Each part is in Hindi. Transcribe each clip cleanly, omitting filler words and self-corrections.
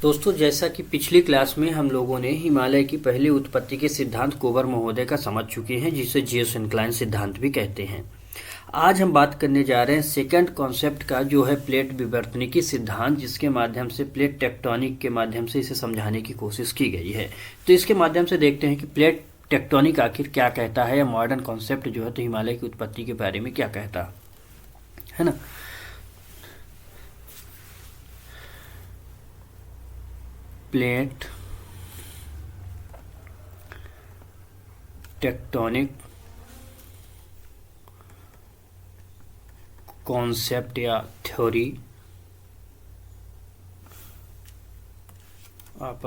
दोस्तों, जैसा कि पिछली क्लास में हम लोगों ने हिमालय की पहली उत्पत्ति के सिद्धांत कोबर महोदय का समझ चुके हैं, जिसे जियोसिंक्लाइन सिद्धांत भी कहते हैं। आज हम बात करने जा रहे हैं सेकंड कॉन्सेप्ट का, जो है प्लेट विवर्तनिकी सिद्धांत, जिसके माध्यम से प्लेट टेक्टोनिक के माध्यम से इसे समझाने की कोशिश की गई है। तो इसके माध्यम से देखते हैं कि प्लेट टेक्टोनिक आखिर क्या कहता है, या मॉडर्न कॉन्सेप्ट जो है तो हिमालय की उत्पत्ति के बारे में क्या कहता है ना। प्लेट टेक्टोनिक कॉन्सेप्ट या थ्योरी, आप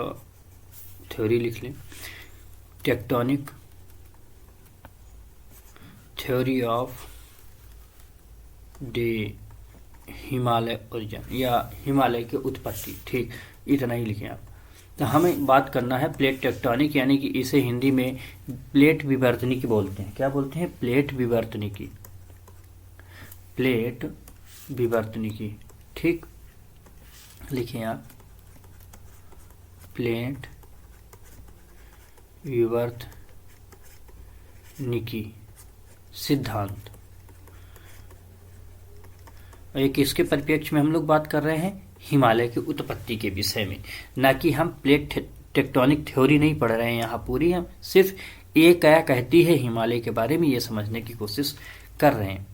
थ्योरी लिख लें, tectonic theory of the Himalaya origin या हिमालय की उत्पत्ति। ठीक, इतना ही लिखें आप। तो हमें बात करना है प्लेट टेक्टोनिक, यानी कि इसे हिंदी में प्लेट विवर्तनिकी बोलते हैं। क्या बोलते हैं? प्लेट विवर्तनिकी। प्लेट विवर्तनिकी, ठीक, लिखें आप, प्लेट विवर्तनिकी सिद्धांत। एक इसके परिप्रेक्ष्य में हम लोग बात कर रहे हैं हिमालय की उत्पत्ति के विषय में, ना कि हम प्लेट टेक्टोनिक थ्योरी नहीं पढ़ रहे हैं यहाँ पूरी। हम सिर्फ ये क्या कहती है हिमालय के बारे में ये समझने की कोशिश कर रहे हैं।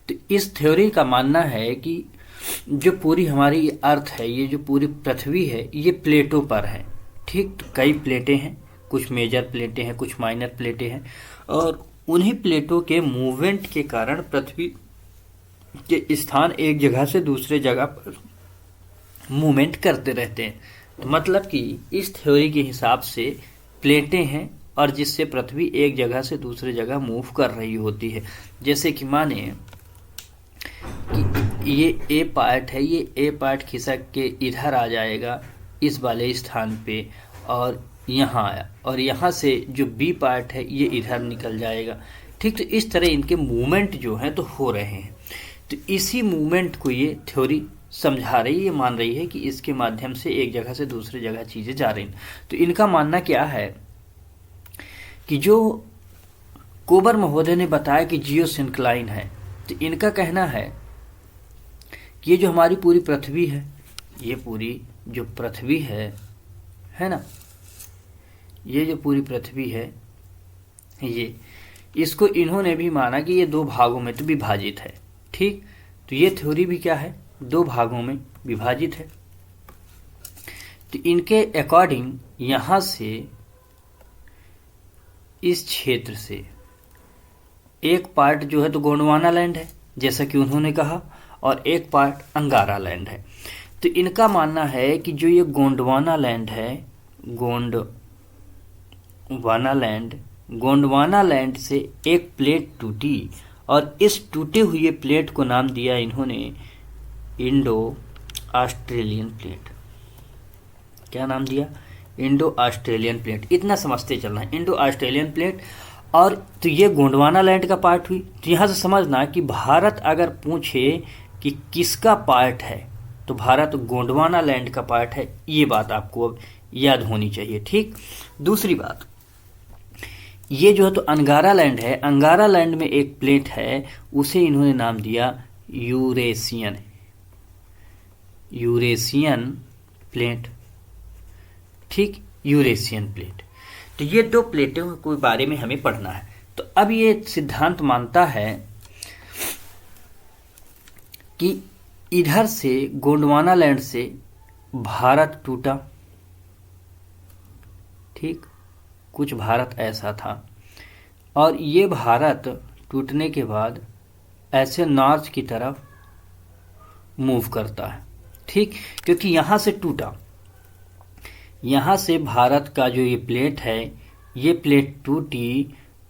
तो इस थ्योरी का मानना है कि जो पूरी हमारी अर्थ है, ये जो पूरी पृथ्वी है, ये प्लेटों पर है। ठीक, तो कई प्लेटें हैं, कुछ मेजर प्लेटें हैं, कुछ माइनर प्लेटें हैं, और उन्हीं प्लेटों के मूवमेंट के कारण पृथ्वी के स्थान एक जगह से दूसरे जगह पर मूवमेंट करते रहते हैं। तो मतलब कि इस थ्योरी के हिसाब से प्लेटें हैं, और जिससे पृथ्वी एक जगह से दूसरे जगह मूव कर रही होती है। जैसे कि माने कि ये ए पार्ट है, ये ए पार्ट खिसक के इधर आ जाएगा इस वाले स्थान पे, और यहाँ आया, और यहाँ से जो बी पार्ट है ये इधर निकल जाएगा। ठीक, तो इस तरह इनके मूवमेंट जो हैं तो हो रहे हैं। तो इसी मूवमेंट को ये थ्योरी समझा रही है, ये मान रही है कि इसके माध्यम से एक जगह से दूसरी जगह चीज़ें जा रही हैं। तो इनका मानना क्या है कि जो कोबर महोदय ने बताया कि जियोसिंक्लाइन है, तो इनका कहना है कि ये जो हमारी पूरी पृथ्वी है, ये पूरी जो पृथ्वी है ना, ये जो पूरी पृथ्वी है, ये इसको इन्होंने भी माना कि ये दो भागों में तो विभाजित है। ठीक, तो ये थ्योरी भी क्या है, दो भागों में विभाजित है। तो इनके अकॉर्डिंग यहां से, इस क्षेत्र से एक पार्ट जो है तो गोंडवाना लैंड है, जैसा कि उन्होंने कहा, और एक पार्ट अंगारा लैंड है। तो इनका मानना है कि जो ये गोंडवाना लैंड है, गोंडवाना लैंड से एक प्लेट टूटी, और इस टूटे हुए प्लेट को नाम दिया इन्होंने इंडो ऑस्ट्रेलियन प्लेट। क्या नाम दिया? Indo Australian plate. इतना समझते चलना है, इंडो ऑस्ट्रेलियन प्लेट। और तो ये गोंडवाना लैंड का पार्ट हुई। तो यहाँ से समझना कि भारत अगर पूछे कि किसका पार्ट है, तो भारत गोंडवाना लैंड का पार्ट है। ये बात आपको अब याद होनी चाहिए। ठीक, दूसरी बात, ये जो है तो अंगारा लैंड है, अंगारा लैंड में एक प्लेट है, उसे इन्होंने नाम दिया यूरेशियन प्लेट। ठीक, यूरेशियन प्लेट। तो ये दो प्लेटों के बारे में हमें पढ़ना है। तो अब ये सिद्धांत मानता है कि इधर से गोंडवाना लैंड से भारत टूटा। ठीक, कुछ भारत ऐसा था, और ये भारत टूटने के बाद ऐसे नॉर्थ की तरफ मूव करता है। ठीक, क्योंकि यहाँ से टूटा, यहाँ से भारत का जो ये प्लेट है, ये प्लेट टूटी,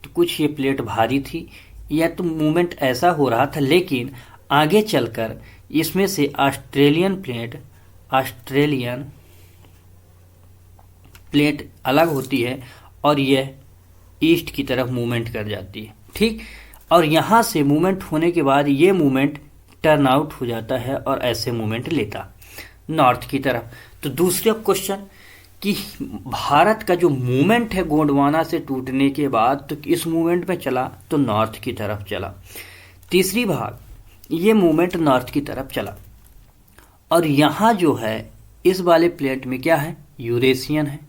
तो कुछ ये प्लेट भारी थी, या तो मूवमेंट ऐसा हो रहा था। लेकिन आगे चलकर इसमें से ऑस्ट्रेलियन प्लेट अलग होती है, और यह ईस्ट की तरफ मूवमेंट कर जाती है। ठीक, और यहाँ से मूवमेंट होने के बाद ये मूवमेंट टर्न आउट हो जाता है और ऐसे मूवमेंट लेता। नॉर्थ की तरफ। तो दूसरा क्वेश्चन कि भारत का जो मूवमेंट है गोंडवाना से टूटने के बाद, तो इस मूवमेंट में चला तो नॉर्थ की तरफ चला। तीसरी भाग, ये मूवमेंट नॉर्थ की तरफ चला और यहाँ जो है इस वाले प्लेट में क्या है, यूरेशियन है,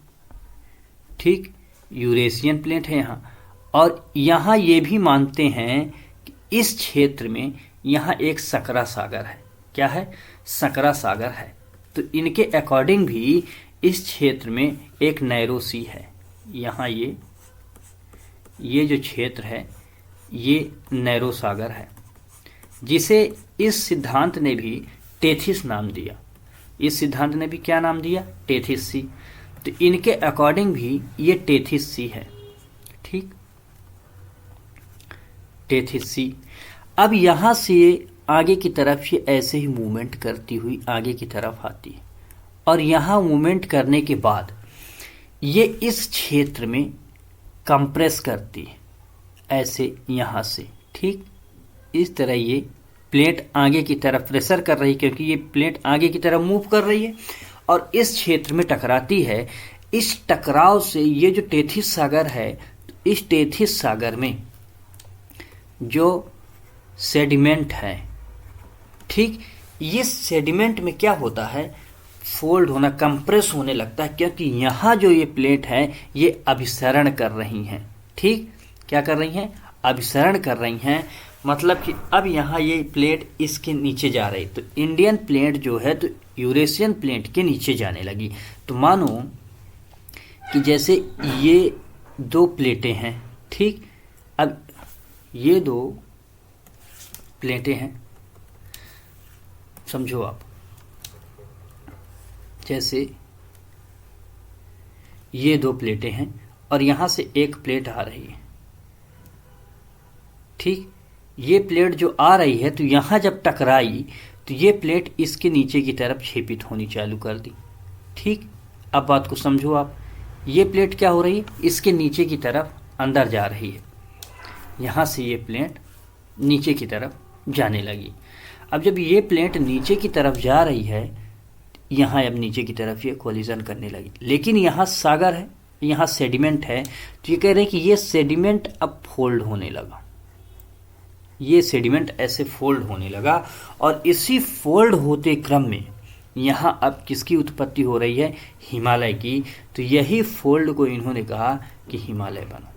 ठीक, यूरेशियन प्लेट है यहाँ। और यहाँ ये भी मानते हैं कि इस क्षेत्र में यहाँ एक सकरा सागर है। क्या है, सकरा सागर है। तो इनके अकॉर्डिंग भी इस क्षेत्र में एक नैरो सी है। यहाँ ये जो क्षेत्र है ये नैरो सागर है, जिसे इस सिद्धांत ने भी टेथिस नाम दिया। इस सिद्धांत ने भी क्या नाम दिया, टेथिस सी। तो इनके अकॉर्डिंग भी ये टेथिस सी है, ठीक, टेथिस सी। अब यहाँ से आगे की तरफ ये ऐसे ही मूवमेंट करती हुई आगे की तरफ आती है और यहाँ मूवमेंट करने के बाद ये इस क्षेत्र में कंप्रेस करती है ऐसे यहाँ से, ठीक, इस तरह ये प्लेट आगे की तरफ प्रेशर कर रही है क्योंकि ये प्लेट आगे की तरफ मूव कर रही है और इस क्षेत्र में टकराती है। इस टकराव से ये जो टेथिस सागर है, इस टेथिस सागर में जो सेडिमेंट है, ठीक, ये सेडिमेंट में क्या होता है, फोल्ड होना, कंप्रेस होने लगता है क्योंकि यहाँ जो ये प्लेट है ये अभिसरण कर रही हैं, ठीक, क्या कर रही हैं, अभिसरण कर रही हैं। मतलब कि अब यहाँ ये प्लेट इसके नीचे जा रही, तो इंडियन प्लेट जो है तो यूरेशियन प्लेट के नीचे जाने लगी। तो मानो कि जैसे ये दो प्लेटें हैं, ठीक, अब ये दो प्लेटें हैं, समझो आप, जैसे ये दो प्लेटें हैं और यहाँ से एक प्लेट आ रही है, ठीक, ये प्लेट जो आ रही है तो यहाँ जब टकराई तो ये प्लेट इसके नीचे की तरफ छेपित होनी चालू कर दी, ठीक। अब बात को समझो आप, ये प्लेट क्या हो रही है, इसके नीचे की तरफ अंदर जा रही है, यहाँ से ये प्लेट नीचे की तरफ जाने लगी। अब जब ये प्लेट नीचे की तरफ जा रही है, यहाँ अब नीचे की तरफ ये कोलिजन करने लगी, लेकिन यहाँ सागर है, यहाँ सेडिमेंट है, तो ये कह रहे हैं कि ये सेडिमेंट अब फोल्ड होने लगा, ये सेडिमेंट ऐसे फोल्ड होने लगा और इसी फोल्ड होते क्रम में यहाँ अब किसकी उत्पत्ति हो रही है, हिमालय की। तो यही फोल्ड को इन्होंने कहा कि हिमालय बना।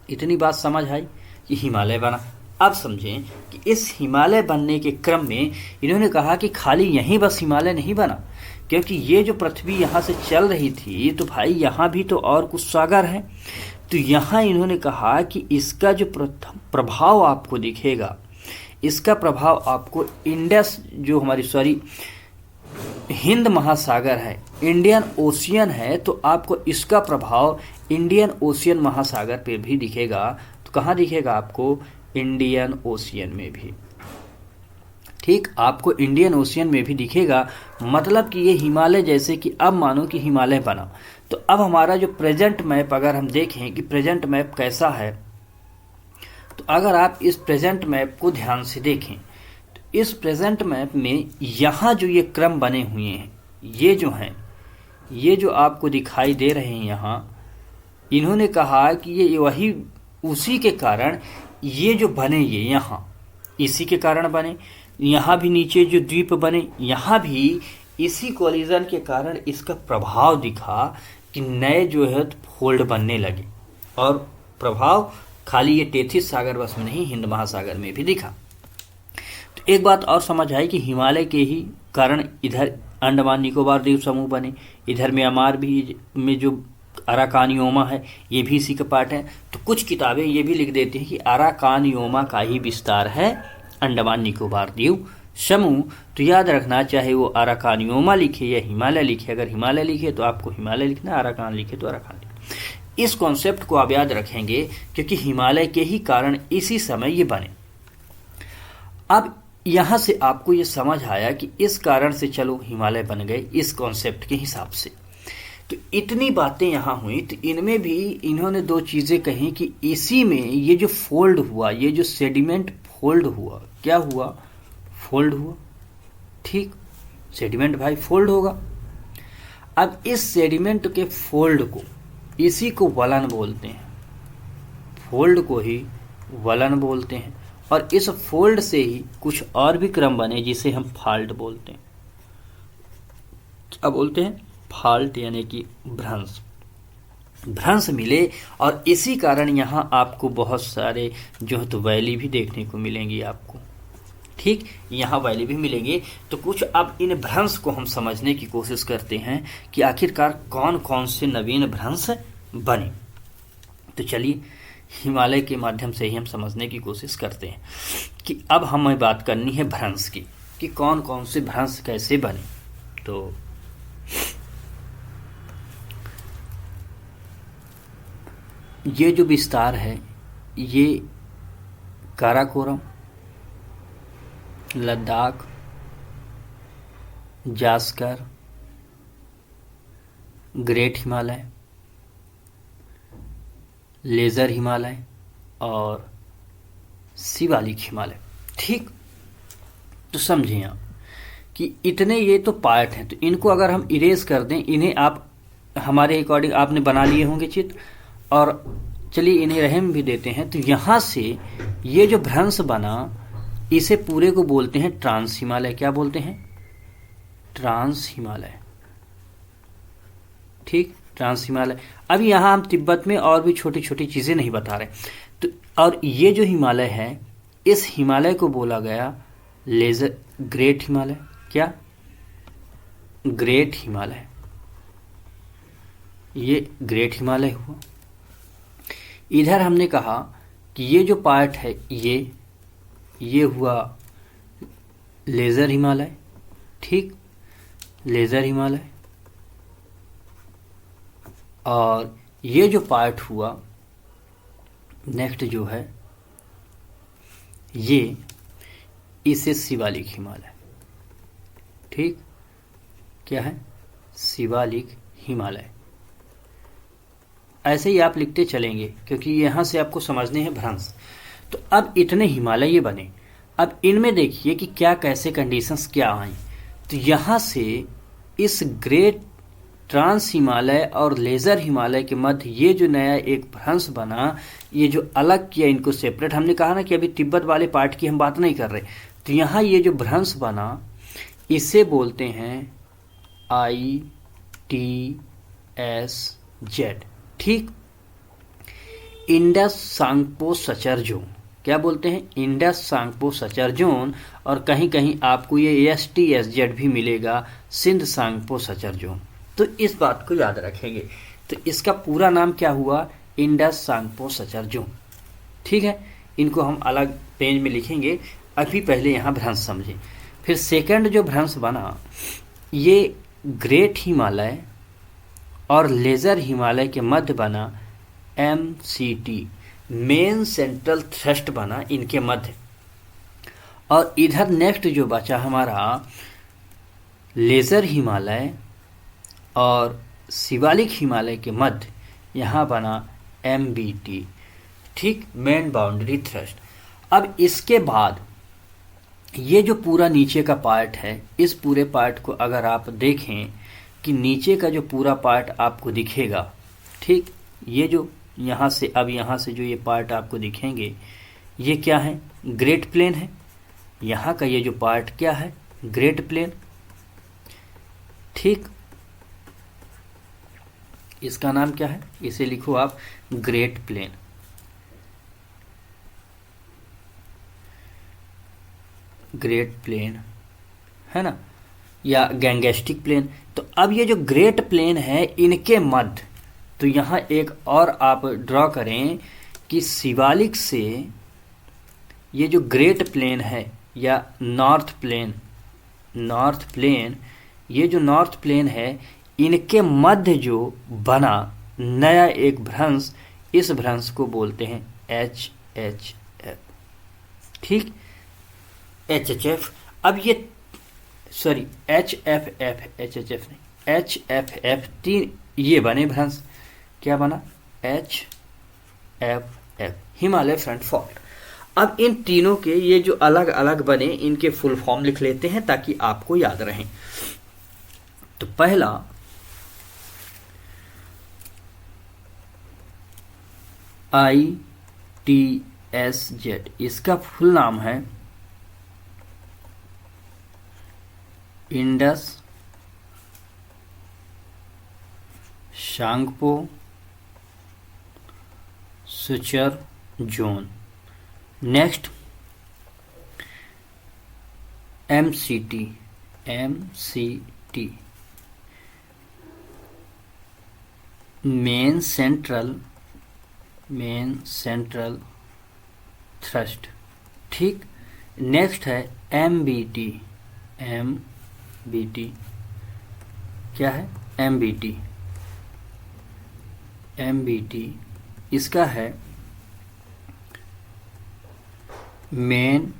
इतनी बात समझ आई कि हिमालय बना। अब समझें कि इस हिमालय बनने के क्रम में इन्होंने कहा कि खाली यहीं बस हिमालय नहीं बना, क्योंकि ये जो पृथ्वी यहाँ से चल रही थी तो भाई यहाँ भी तो और कुछ सागर है। तो यहाँ इन्होंने कहा कि इसका जो प्रभाव आपको दिखेगा, इसका प्रभाव आपको इंडस जो हमारी हिंद महासागर है, इंडियन ओशियन है, तो आपको इसका प्रभाव इंडियन ओशियन महासागर पे भी दिखेगा। तो कहाँ दिखेगा आपको, इंडियन ओशियन में भी, ठीक, आपको इंडियन ओशियन में भी दिखेगा। मतलब कि ये हिमालय, जैसे कि अब मानो कि हिमालय बना, तो अब हमारा जो प्रेजेंट मैप अगर हम देखें कि प्रेजेंट मैप कैसा है, तो अगर आप इस प्रेजेंट मैप को ध्यान से देखें तो इस प्रेजेंट मैप में यहाँ जो ये क्रम बने हुए हैं, ये जो हैं, ये जो आपको दिखाई दे रहे हैं यहाँ, इन्होंने कहा कि ये वही उसी के कारण ये जो बने, ये यहाँ इसी के कारण बने, यहाँ भी नीचे जो द्वीप बने, यहाँ भी इसी कोलिजन के कारण इसका प्रभाव दिखा कि नए जो है फोल्ड बनने लगे। और प्रभाव खाली ये टेथिस सागर बस में नहीं, हिंद महासागर में भी दिखा। तो एक बात और समझ आई कि हिमालय के ही कारण इधर अंडमान निकोबार द्वीप समूह बने, इधर म्यांमार भी में जो अराकानियोमा है ये भी इसी का पार्ट है। तो कुछ किताबें ये भी लिख देती हैं कि अराकानियोमा का ही विस्तार है अंडमान निकोबार द्वीप समूह। तो याद रखना, चाहे वो अराकानियोमा लिखे या हिमालय लिखे, अगर हिमालय लिखे तो आपको हिमालय लिखना, अराकान लिखे तो अराकान लिखना। इस कॉन्सेप्ट को आप याद रखेंगे क्योंकि हिमालय के ही कारण इसी समय ये बने। अब यहाँ से आपको ये समझ आया कि इस कारण से चलो हिमालय बन गए इस कॉन्सेप्ट के हिसाब से। तो इतनी बातें यहाँ हुई, तो इनमें भी इन्होंने दो चीज़ें कही कि इसी में ये जो फोल्ड हुआ, ये जो सेडिमेंट फोल्ड हुआ, क्या हुआ, फोल्ड हुआ, ठीक। सेडिमेंट भाई फोल्ड होगा। अब इस सेडिमेंट के फोल्ड को, इसी को वलन बोलते हैं, फोल्ड को ही वलन बोलते हैं। और इस फोल्ड से ही कुछ और भी क्रम बने जिसे हम फाल्ट बोलते हैं। क्या बोलते हैं? फाल्ट, यानी कि भ्रंश। भ्रंश मिले और इसी कारण यहाँ आपको बहुत सारे जो है तो वैली भी देखने को मिलेंगी आपको। ठीक, यहाँ वैली भी मिलेंगे। तो कुछ अब इन भ्रंश को हम समझने की कोशिश करते हैं कि आखिरकार कौन कौन से नवीन भ्रंश बने। तो चलिए हिमालय के माध्यम से ही हम समझने की कोशिश करते हैं कि अब हमें बात करनी है भ्रंश की, कि कौन कौन से भ्रंश कैसे बने। तो ये जो विस्तार है, ये काराकोरम, लद्दाख, जास्कर, ग्रेट हिमालय, लेज़र हिमालय और शिवालिक हिमालय। ठीक, तो समझिए आप कि इतने ये तो पार्ट हैं। तो इनको अगर हम इरेज कर दें, इन्हें आप हमारे अकॉर्डिंग आपने बना लिए होंगे चित्र, और चलिए इन्हें रहम भी देते हैं। तो यहाँ से ये जो भ्रंश बना, इसे पूरे को बोलते हैं ट्रांस हिमालय। क्या बोलते हैं? ट्रांस हिमालय। ठीक, ट्रांस हिमालय। अब यहाँ हम तिब्बत में और भी छोटी छोटी चीज़ें नहीं बता रहे। तो और ये जो हिमालय है, इस हिमालय को बोला गया लेज़र ग्रेट हिमालय। क्या? ग्रेट हिमालय। ये ग्रेट हिमालय हुआ। इधर हमने कहा कि ये जो पार्ट है, ये हुआ लेज़र हिमालय। ठीक, लेज़र हिमालय। और ये जो पार्ट हुआ नेक्स्ट जो है, ये इसे शिवालिक हिमालय। ठीक, क्या है? शिवालिक हिमालय। ऐसे ही आप लिखते चलेंगे क्योंकि यहाँ से आपको समझने हैं भ्रंश। तो अब इतने हिमालय ये बने। अब इनमें देखिए कि क्या कैसे कंडीशंस क्या आई। तो यहाँ से इस ग्रेट ट्रांस हिमालय और लेज़र हिमालय के मध्य ये जो नया एक भ्रंश बना, ये जो अलग किया इनको सेपरेट, हमने कहा ना कि अभी तिब्बत वाले पार्ट की हम बात नहीं कर रहे। तो यहाँ ये जो भ्रंश बना, इसे बोलते हैं ITSZ। ठीक, इंडस सांगपो सचर जोन। क्या बोलते हैं? Indus Tsangpo suture zone. और कहीं कहीं आपको ये STSZ भी मिलेगा, सिंध सांगपो सचर जोन। तो इस बात को याद रखेंगे। तो इसका पूरा नाम क्या हुआ? Indus Tsangpo suture zone. ठीक है, इनको हम अलग पेज में लिखेंगे। अभी पहले यहाँ भ्रंश समझें। फिर सेकंड जो भ्रंश बना, ये ग्रेट हिमालय और लेज़र हिमालय के मध्य बना MCT, मेन सेंट्रल थ्रस्ट बना इनके मध्य। और इधर नेक्स्ट जो बचा हमारा लेज़र हिमालय और शिवालिक हिमालय के मध्य, यहाँ बना MBT। ठीक, मेन बाउंड्री थ्रस्ट। अब इसके बाद ये जो पूरा नीचे का पार्ट है, इस पूरे पार्ट को अगर आप देखें कि नीचे का जो पूरा पार्ट आपको दिखेगा, ठीक, ये जो यहाँ से, अब यहाँ से जो ये पार्ट आपको दिखेंगे, ये क्या है? ग्रेट प्लेन है। यहाँ का ये जो पार्ट क्या है? Great plain. ठीक, इसका नाम क्या है? इसे लिखो आप ग्रेट प्लेन। ग्रेट प्लेन है ना, या गैंगेस्टिक प्लेन। तो अब ये जो ग्रेट प्लेन है, इनके मध्य, तो यहाँ एक और आप ड्रॉ करें कि शिवालिक से ये जो ग्रेट प्लेन है या नॉर्थ प्लेन, ये जो नॉर्थ प्लेन है, इनके मध्य जो बना नया एक भ्रंश, इस भ्रंश को बोलते हैं HHF। ठीक, HHF। अब ये HFF, HHF नहीं, HFF, 3 ये बने भ्रंश। क्या बना? HFF, Himalaya front fault. अब इन तीनों के ये जो अलग अलग बने इनके फुल फॉर्म लिख लेते हैं ताकि आपको याद रहें। तो पहला ITSZ, इसका फुल नाम है Indus Tsangpo suture zone. Next MCT main central thrust. ठीक। नेक्स्ट है MBT क्या है? MBT इसका है मेन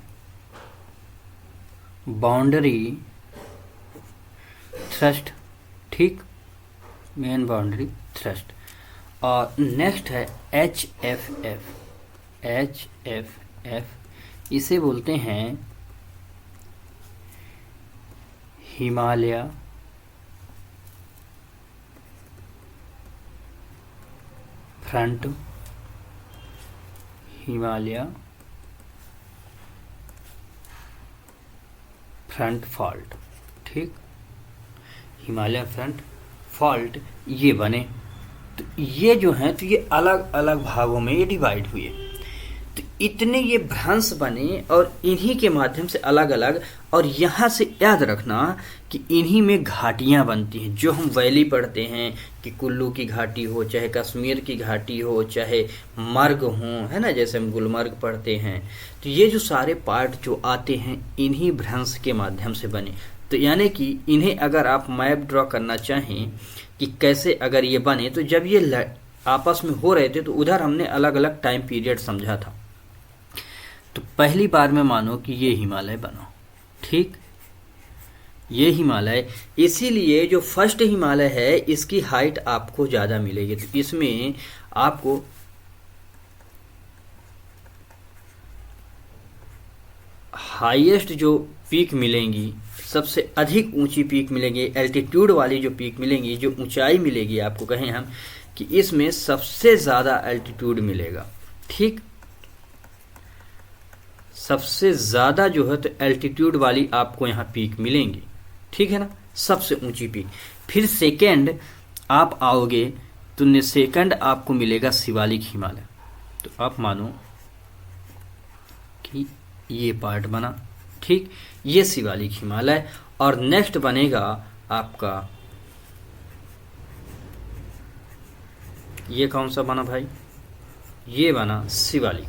बाउंड्री थ्रस्ट। ठीक, मेन बाउंड्री थ्रस्ट। और नेक्स्ट है HFF, इसे बोलते हैं हिमालय फ्रंट फॉल्ट। ठीक, हिमालय फ्रंट फॉल्ट ये बने। तो ये जो हैं तो ये अलग अलग भागों में ये डिवाइड हुए। तो इतने ये भ्रंश बने और इन्हीं के माध्यम से अलग अलग, और यहाँ से याद रखना कि इन्हीं में घाटियाँ बनती हैं जो हम वैली पढ़ते हैं कि कुल्लू की घाटी हो, चाहे कश्मीर की घाटी हो, चाहे मर्ग हो, है ना, जैसे हम गुलमर्ग पढ़ते हैं। तो ये जो सारे पार्ट जो आते हैं इन्हीं भ्रंश के माध्यम से बने। तो यानी कि इन्हें अगर आप मैप ड्रॉ करना चाहें कि कैसे अगर ये बने, तो जब ये आपस में हो रहे थे तो उधर हमने अलग अलग टाइम पीरियड समझा था। तो पहली बार में मानो कि ये हिमालय बना। ठीक, ये हिमालय, इसीलिए जो फर्स्ट हिमालय है इसकी हाइट आपको ज़्यादा मिलेगी। तो इसमें आपको हाईएस्ट जो पीक मिलेंगी, सबसे अधिक ऊंची पीक मिलेंगी, एल्टीट्यूड वाली जो पीक मिलेंगी, जो ऊंचाई मिलेगी, आपको कहें हम कि इसमें सबसे ज़्यादा एल्टीट्यूड मिलेगा। ठीक, सबसे ज़्यादा जो है तो एल्टीट्यूड वाली आपको यहाँ पीक मिलेंगी। ठीक है ना, सबसे ऊंची पीक। फिर सेकेंड आप आओगे तो सेकेंड आपको मिलेगा शिवालिक हिमालय। तो आप मानो कि ये पार्ट बना। ठीक, ये शिवालिक हिमालय। और नेक्स्ट बनेगा आपका ये कौन सा बना भाई? ये बना शिवालिक।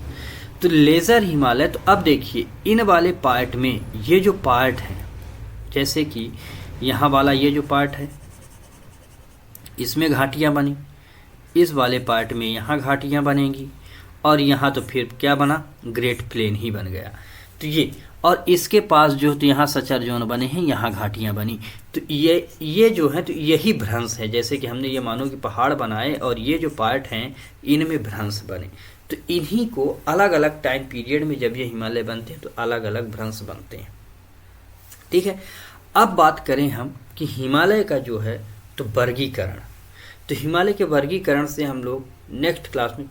तो लेजर हिमालय। तो अब देखिए इन वाले पार्ट में ये जो पार्ट है, जैसे कि यहाँ वाला ये जो पार्ट है इसमें घाटियाँ बनी, इस वाले पार्ट में यहाँ घाटियाँ बनेंगी, और यहाँ तो फिर क्या बना? ग्रेट प्लेन ही बन गया। तो ये, और इसके पास जो तो यहाँ सचर जोन बने हैं, यहाँ घाटियाँ बनी। तो ये जो है तो यही भ्रंश है। जैसे कि हमने ये मानो कि पहाड़ बनाए और ये जो पार्ट हैं इनमें भ्रंश बने। तो इन्हीं को अलग अलग टाइम पीरियड में जब ये हिमालय बनते हैं तो अलग अलग भ्रंश बनते हैं। ठीक है, अब बात करें हम कि हिमालय का जो है तो वर्गीकरण। तो हिमालय के वर्गीकरण से हम लोग नेक्स्ट क्लास में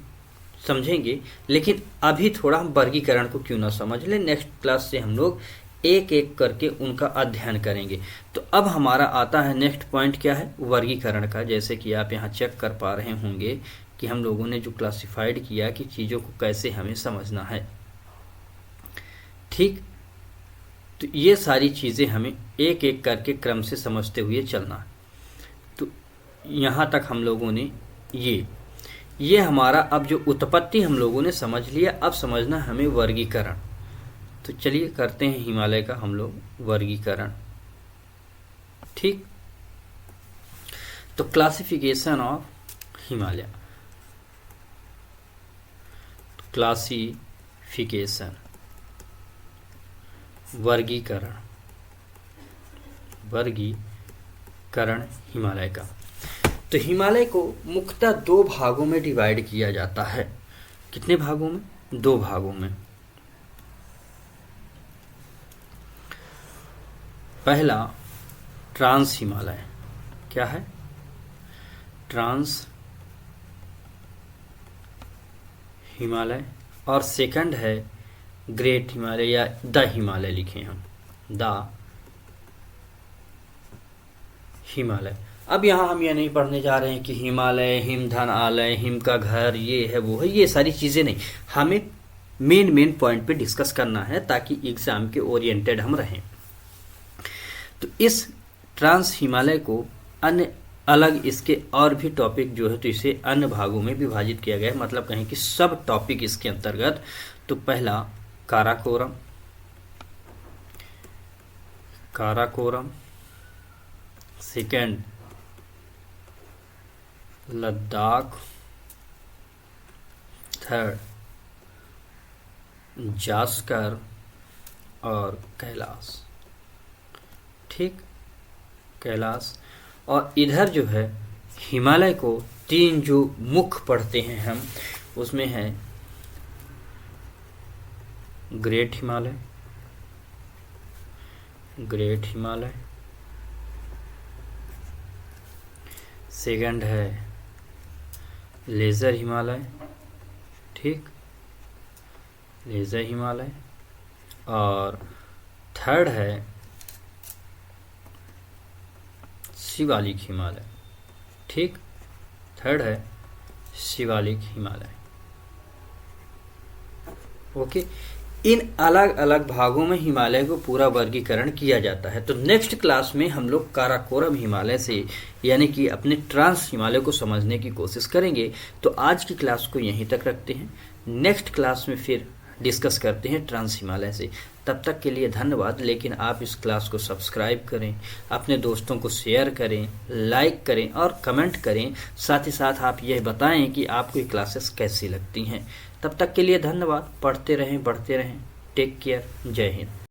समझेंगे, लेकिन अभी थोड़ा हम वर्गीकरण को क्यों ना समझ लें। नेक्स्ट क्लास से हम लोग एक एक करके उनका अध्ययन करेंगे। तो अब हमारा आता है नेक्स्ट पॉइंट क्या है? वर्गीकरण का। जैसे कि आप यहाँ चेक कर पा रहे होंगे कि हम लोगों ने जो क्लासिफाइड किया कि चीज़ों को कैसे हमें समझना है। ठीक, तो ये सारी चीज़ें हमें एक एक करके क्रम से समझते हुए चलना है। तो यहाँ तक हम लोगों ने ये हमारा अब जो उत्पत्ति हम लोगों ने समझ लिया। अब समझना हमें वर्गीकरण। तो चलिए करते हैं हिमालय का हम लोग वर्गीकरण। ठीक, तो क्लासिफिकेशन ऑफ हिमालय। क्लासिफिकेशन, वर्गीकरण हिमालय का। तो हिमालय को मुख्यतः दो भागों में डिवाइड किया जाता है। कितने भागों में? दो भागों में। पहला ट्रांस हिमालय, क्या है? ट्रांस हिमालय। और सेकंड है ग्रेट हिमालय या द हिमालय, लिखें हम द हिमालय। अब यहाँ हम ये नहीं पढ़ने जा रहे हैं कि हिमालय, हिमधन आलय, हिम का घर, ये है वो है, ये सारी चीज़ें नहीं। हमें मेन पॉइंट पे डिस्कस करना है ताकि एग्जाम के ओरिएंटेड हम रहें। तो इस ट्रांस हिमालय को अन्य अलग इसके और भी टॉपिक जो है तो इसे अन्य भागों में विभाजित किया गया है, मतलब कहें कि सब टॉपिक इसके अंतर्गत। तो पहला काराकोरम, काराकोरम। सेकंड लद्दाख। थर्ड जास्कर और कैलाश। ठीक, कैलाश। और इधर जो है हिमालय को तीन जो मुख्य पढ़ते हैं हम, उसमें है great Himalaya, great Himalaya. Second है लेजर हिमालय, ठीक, लेजर हिमालय। और थर्ड है शिवालिक हिमालय, ठीक, थर्ड है शिवालिक हिमालय। ओके, इन अलग अलग भागों में हिमालय को पूरा वर्गीकरण किया जाता है। तो नेक्स्ट क्लास में हम लोग काराकोरम हिमालय से यानी कि अपने ट्रांस हिमालय को समझने की कोशिश करेंगे। तो आज की क्लास को यहीं तक रखते हैं, नेक्स्ट क्लास में फिर डिस्कस करते हैं ट्रांस हिमालय से। तब तक के लिए धन्यवाद। लेकिन आप इस क्लास को सब्सक्राइब करें, अपने दोस्तों को शेयर करें, लाइक करें और कमेंट करें। साथ ही साथ आप यह बताएं कि आपको ये क्लासेस कैसी लगती हैं। तब तक के लिए धन्यवाद। पढ़ते रहें, बढ़ते रहें। Take care. जय हिंद।